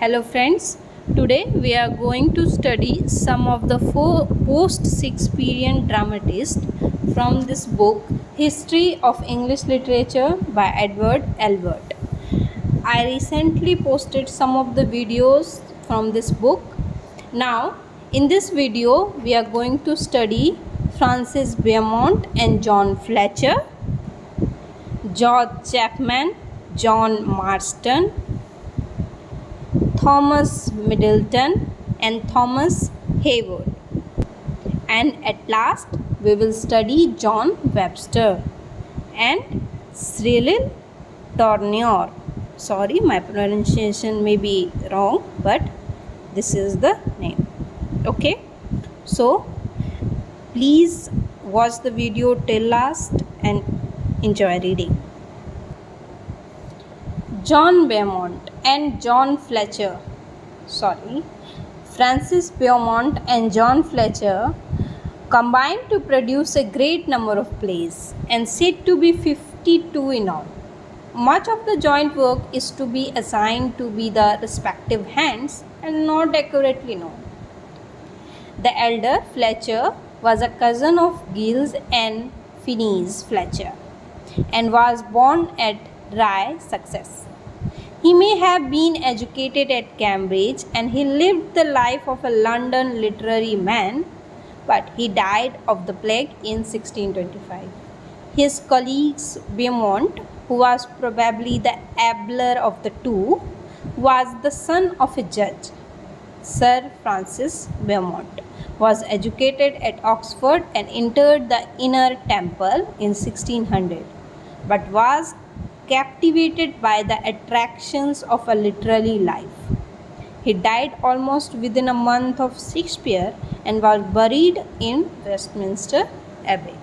Hello friends, today we are going to study some of the post-Shakespearean dramatists from this book History of English Literature by Edward Elbert. I recently posted some of the videos from this book. Now in this video we are going to study Francis Beaumont and John Fletcher, George Chapman, John Marston, Thomas Middleton and Thomas Hayward. And at last we will study John Webster and Cyril Tourneur. Sorry, my pronunciation may be wrong, but this is the name. Okay, so please watch the video till last and enjoy reading. John Beaumont and John Fletcher. Francis Beaumont and John Fletcher combined to produce a great number of plays and said to be 52 in all. Much of the joint work is to be assigned to be the respective hands and not accurately known. The elder Fletcher was a cousin of Giles and Phineas Fletcher and was born at Rye, Sussex. He may have been educated at Cambridge and he lived the life of a London literary man, but he died of the plague in 1625. His colleague Beaumont, who was probably the abler of the two, was the son of a judge. Sir Francis Beaumont was educated at Oxford and entered the Inner Temple in 1600, but was captivated by the attractions of a literary life. He died almost within a month of Shakespeare and was buried in Westminster Abbey.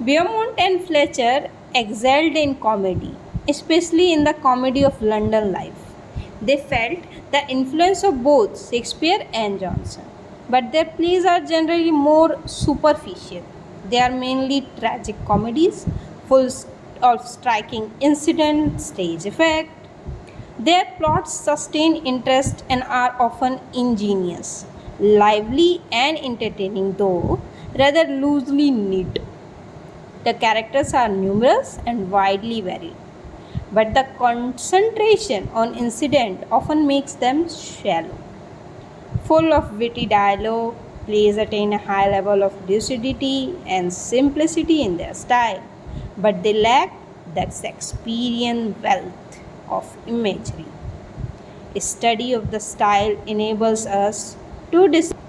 Beaumont and Fletcher excelled in comedy, especially in the comedy of London life. They felt the influence of both Shakespeare and Johnson, but their plays are generally more superficial. They are mainly tragic comedies, full of striking incident, stage effect. Their plots sustain interest and are often ingenious, lively and entertaining, though rather loosely knit. The characters are numerous and widely varied, but the concentration on incident often makes them shallow. Full of witty dialogue, plays attain a high level of lucidity and simplicity in their style, but they lack that Shakespearian wealth of imagery. A study of the style enables us to distinguish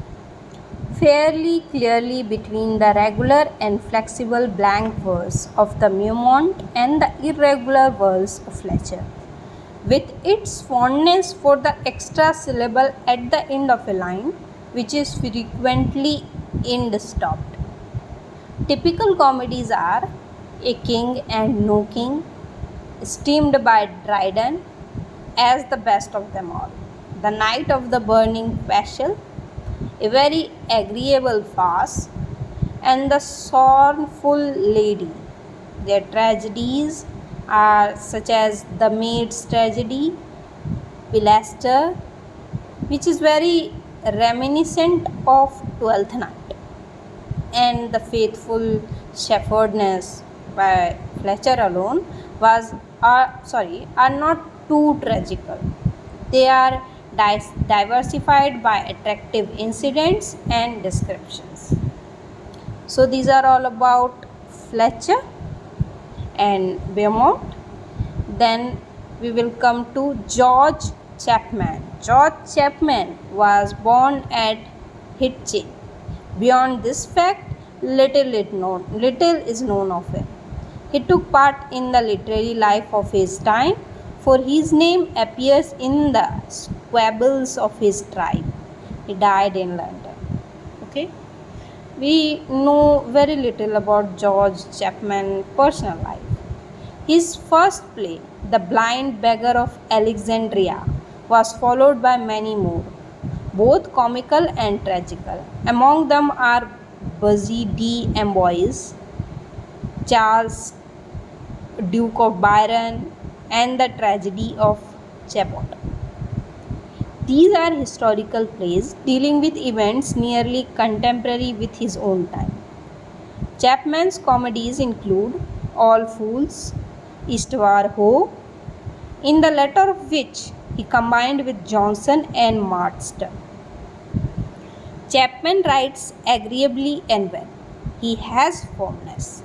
fairly clearly between the regular and flexible blank verse of the Beaumont and the irregular verse of Fletcher, with its fondness for the extra syllable at the end of a line, which is frequently end-stopped. Typical comedies are A King and No King, esteemed by Dryden as the best of them all, The Night of the Burning Vessel, A Very Agreeable Farce, and The Sorrowful Lady. Their tragedies are such as The Maid's Tragedy, Pilaster, which is very reminiscent of Twelfth Night, and The Faithful Shepherdess by Fletcher alone are not too tragical. They are diversified by attractive incidents and descriptions. So these are all about Fletcher and Beaumont. Then we will come to George Chapman. George Chapman was born at Hitchin. Beyond this fact, little is known of him. He took part in the literary life of his time, for his name appears in the squabbles of his tribe. He died in London. Okay, we know very little about George Chapman's personal life. His first play, The Blind Beggar of Alexandria, was followed by many more, both comical and tragical. Among them are Buzzy D. Amboise, Charles, Duke of Byron, and The Tragedy of Chabot. These are historical plays dealing with events nearly contemporary with his own time. Chapman's comedies include All Fools, Istvar Ho, in the latter of which he combined with Johnson and Marston. Chapman writes agreeably and well. He has firmness,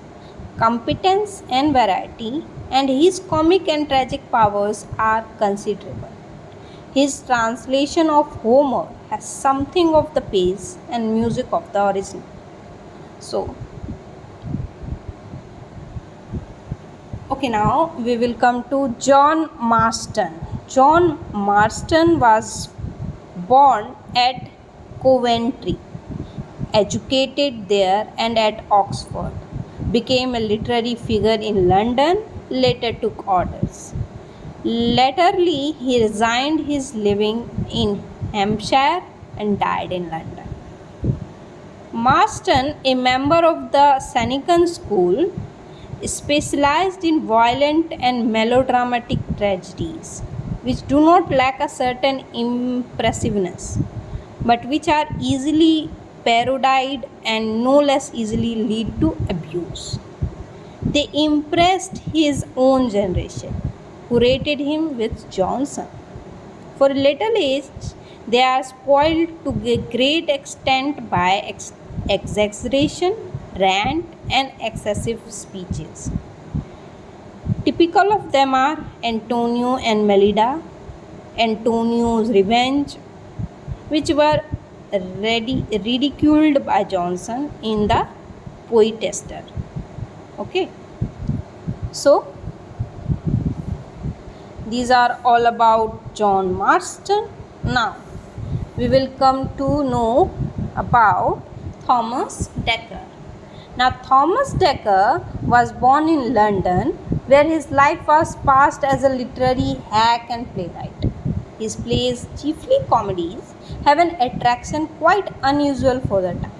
competence and variety, and his comic and tragic powers are considerable. His translation of Homer has something of the pace and music of the original. So, okay, now we will come to John Marston. John Marston was born at Coventry, educated there and at Oxford, became a literary figure in London, later took orders. Latterly, he resigned his living in Hampshire and died in London. Marston, a member of the Senecan School, specialized in violent and melodramatic tragedies, which do not lack a certain impressiveness, but which are easily parodied and no less easily lead to abuse. They impressed his own generation, who rated him with Johnson. For a little age, they are spoiled to a great extent by exaggeration, rant, and excessive speeches. Typical of them are Antonio and Melida, Antonio's Revenge, which were ridiculed by Johnson in the Poetester. Okay, so these are all about John Marston. Now we will come to know about Thomas Dekker. Now Thomas Dekker was born in London, where his life was passed as a literary hack and playwright. His plays, chiefly comedies, have an attraction quite unusual for the time.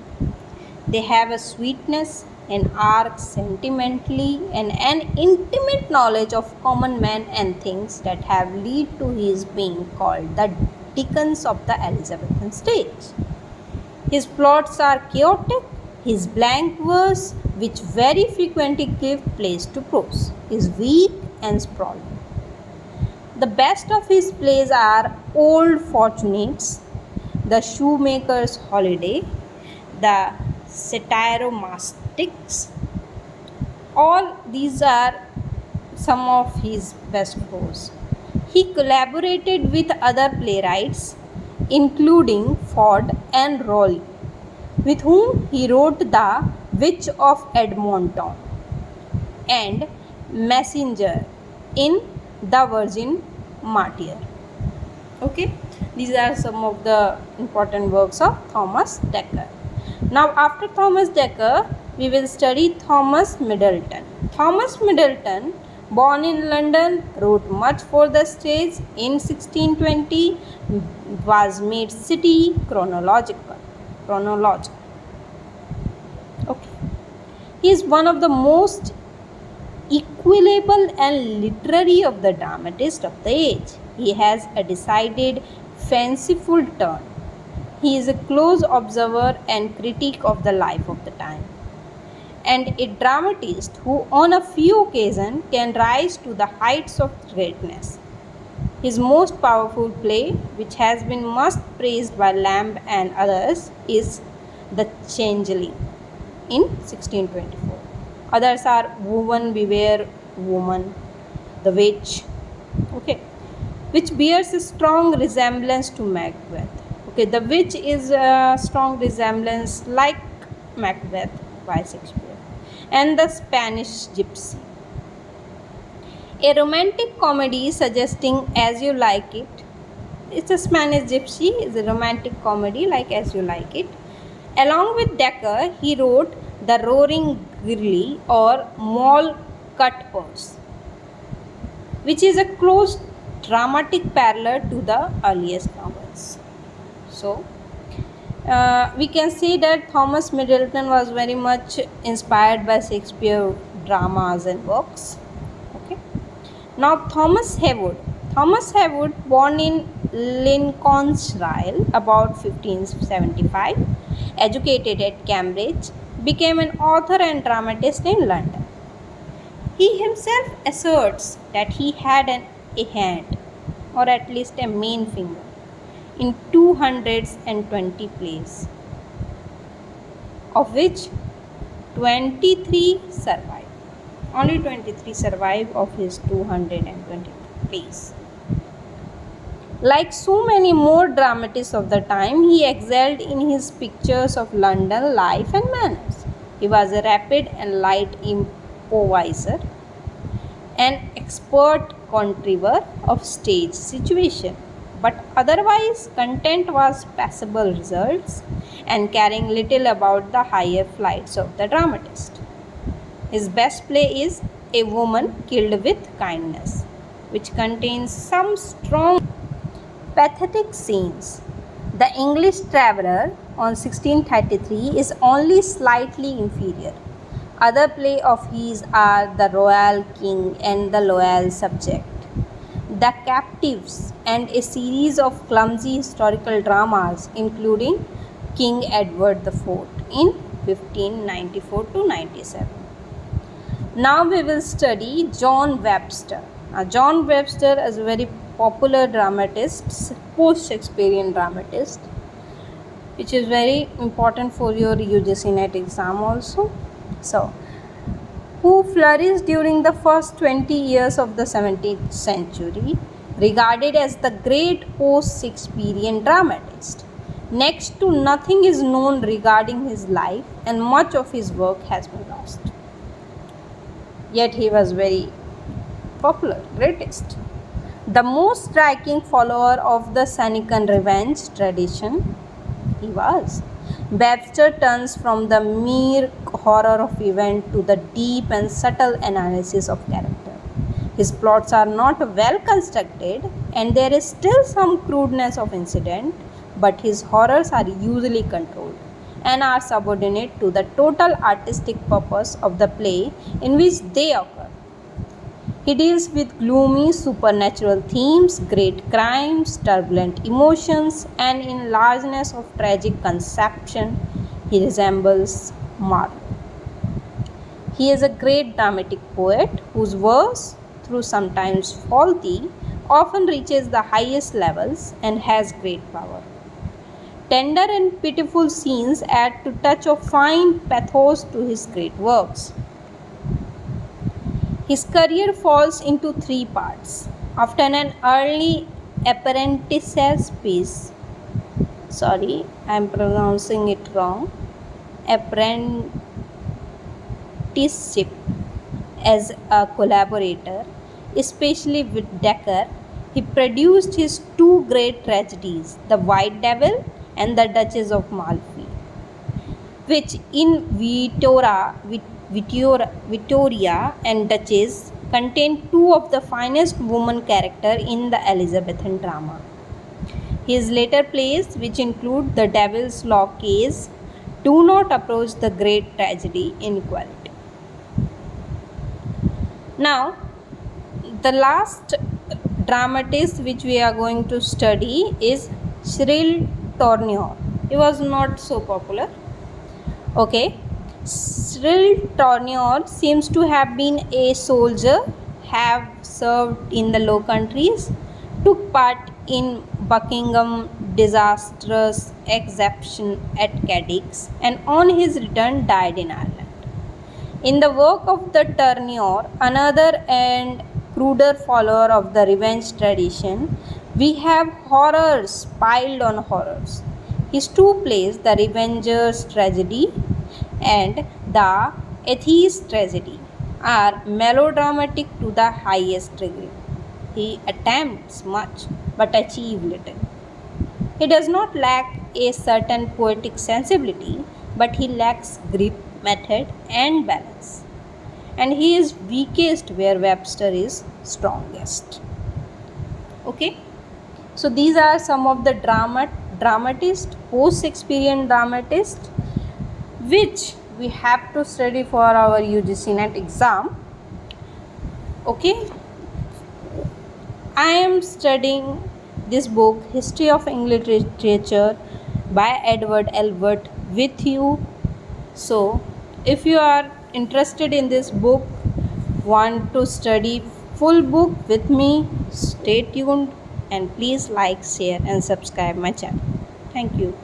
They have a sweetness, an arc sentimentally, and an intimate knowledge of common men and things that have led to his being called the Dickens of the Elizabethan stage. His plots are chaotic, his blank verse, which very frequently give place to prose, is weak and sprawling. The best of his plays are Old Fortunates, The Shoemaker's Holiday, The Satyromastics. All these are some of his best prose. He collaborated with other playwrights, including Ford and Rowley, with whom he wrote The Witch of Edmonton and Messenger in The Virgin Martyr. Okay, these are some of the important works of Thomas Dekker. Now after Thomas Dekker, we will study Thomas Middleton. Thomas Middleton, born in London, wrote much for the stage in 1620, was made city chronological. Okay. He is one of the most equable and literary of the dramatists of the age. He has a decided fanciful turn. He is a close observer and critic of the life of the time, and a dramatist who on a few occasions can rise to the heights of greatness. His most powerful play, which has been much praised by Lamb and others, is The Changeling in 1624. Others are Woman Beware Woman, The Witch, okay, which bears a strong resemblance to Macbeth. Okay, The Witch is a strong resemblance like Macbeth by Shakespeare, and The Spanish Gypsy, a romantic comedy suggesting As You Like It. It's a Spanish Gypsy, is a romantic comedy like As You Like It. Along with Dekker, he wrote The Roaring Grilly or Mall Cut Purse, which is a close dramatic parallel to the earliest novels. So, we can say that Thomas Middleton was very much inspired by Shakespeare dramas and works. Okay. Now Thomas Heywood. Thomas Heywood, born in Lincolnshire about 1575, educated at Cambridge, became an author and dramatist in London. He himself asserts that he had a hand, or at least a main finger, in 220 plays, of which 23 survive. Only 23 survive of his 220 plays. Like so many more dramatists of the time, he excelled in his pictures of London life and manners. He was a rapid and light improviser, an expert contriver of stage situation, but otherwise content was passable results and caring little about the higher flights of the dramatist. His best play is A Woman Killed with Kindness, which contains some strong pathetic scenes. The English Traveller on 1633 is only slightly inferior. Other plays of his are The Royal King and The Loyal Subject, The Captives, and a series of clumsy historical dramas including King Edward IV in 1594 to 97. Now we will study John Webster. John Webster is a very popular dramatist, post-Shakespearian dramatist, which is very important for your UGC NET exam also. So, who flourished during the first 20 years of the 17th century, regarded as the great post-Shakespearian dramatist. Next to nothing is known regarding his life, and much of his work has been lost. Yet he was very popular, greatest. The most striking follower of the Senecan revenge tradition he was. Webster turns from the mere horror of event to the deep and subtle analysis of character. His plots are not well constructed and there is still some crudeness of incident, but his horrors are usually controlled and are subordinate to the total artistic purpose of the play in which they occur. He deals with gloomy supernatural themes, great crimes, turbulent emotions, and in largeness of tragic conception, he resembles Marlowe. He is a great dramatic poet whose verse, though sometimes faulty, often reaches the highest levels and has great power. Tender and pitiful scenes add to touch of fine pathos to his great works. His career falls into three parts. After an early apprenticeship, I am pronouncing it wrong, apprenticeship as a collaborator, especially with Dekker, he produced his two great tragedies, The White Devil and The Duchess of Malfi, which in Victoria and Duchess contain two of the finest woman characters in the Elizabethan drama. His later plays, which include The Devil's Law Case, do not approach the great tragedy in quality. Now, the last dramatist which we are going to study is Cyril Tourneur. He was not so popular. Okay. Cyril Tourneur seems to have been a soldier, have served in the Low Countries, took part in Buckingham disastrous exception at Cadix, and on his return died in Ireland. In the work of the Tourneur, another and cruder follower of the revenge tradition, we have horrors piled on horrors. His two plays, The Revenger's Tragedy and The Atheist's Tragedy, are melodramatic to the highest degree. He attempts much but achieves little. He does not lack a certain poetic sensibility, but he lacks grip, method, and balance. And he is weakest where Webster is strongest. Okay? So these are some of the dramatist, post-Shakespearian dramatist, which we have to study for our UGC NET exam. Okay? I am studying this book, History of English Literature by Edward Elbert, with you. So, if you are interested in this book, want to study full book with me, stay tuned and please like, share and subscribe my channel. Thank you.